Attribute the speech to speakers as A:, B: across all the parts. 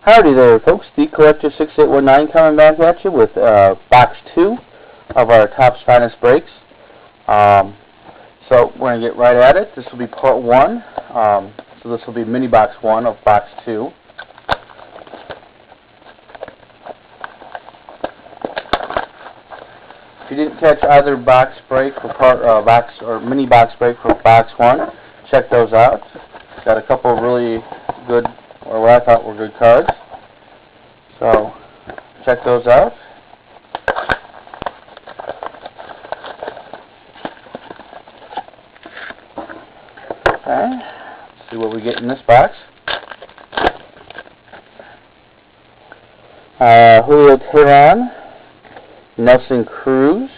A: Howdy there, folks. The Collector 6819 coming back at you with box 2 of our Topps Finest breaks. So we're going to get right at it. This will be part 1. So this will be mini box 1 of box 2. If you didn't catch either box break for mini box break for box 1, check those out. Got a couple of really good, or what I thought were good cards. So check those out. Okay, let's see what we get in this box. Julio Teheran, Nelson Cruz,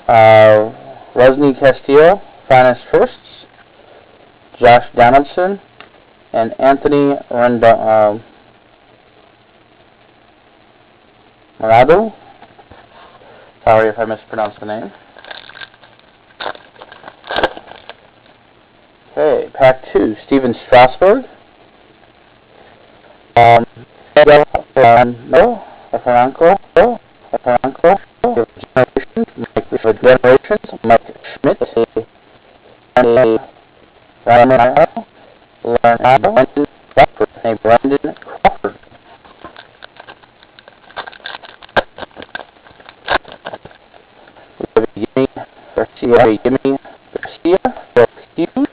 A: Rusney Castillo, Finest Firsts, Josh Donaldson, and Anthony Morado. Sorry if I mispronounced the name. Okay, pack 2, Steven Strasburg, Franco, Generations, Mike Schmidt, Brandon Crawford. Jimmy Garcia, Phil Hughes,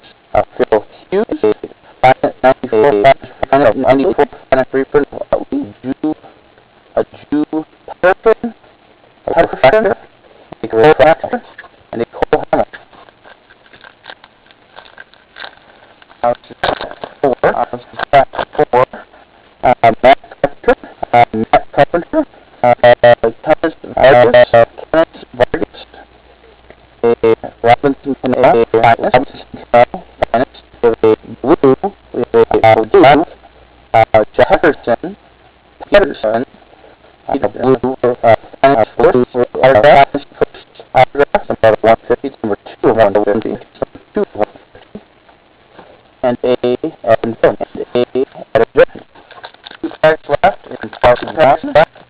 A: Finest 94, Finest reprint, a Jew Patterson, a Refractor, and a Cole Hammer. Matt Carpenter, Thomas Vargas, Robinson Cano, Finest, Blue, Jefferson, Peterson, Blue, Finest First autographs, number 150, number 2 of 150, 2 of 150, and Adam Jones. 2 packs left in part 1.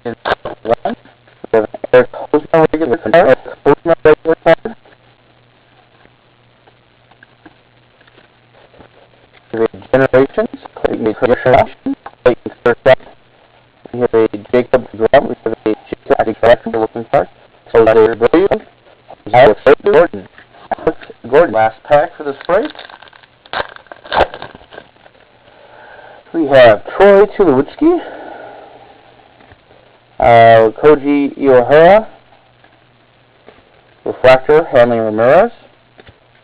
A: We have an Eric Hosmer regular card. We have Generations, Clayton Kershaw, we have a Jacob DeGrom, we have a Jacob looking card. So there's Williams, Alex Gordon. Last pack for this break. We have Troy Tulowitzki, Koji Iohara, Refractor Hanley Ramirez,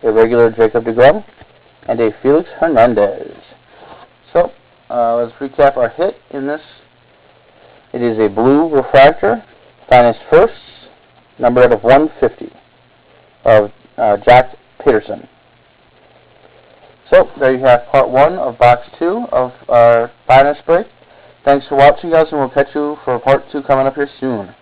A: a regular Jacob DeGrom, and a Felix Hernandez. So let's recap our hit in this. It is a blue Refractor, Finest Firsts, number out of 150, of Jack Peterson. So, there you have part 1 of box 2 of our Finest break. Thanks for watching, guys, and we'll catch you for part 2 coming up here soon.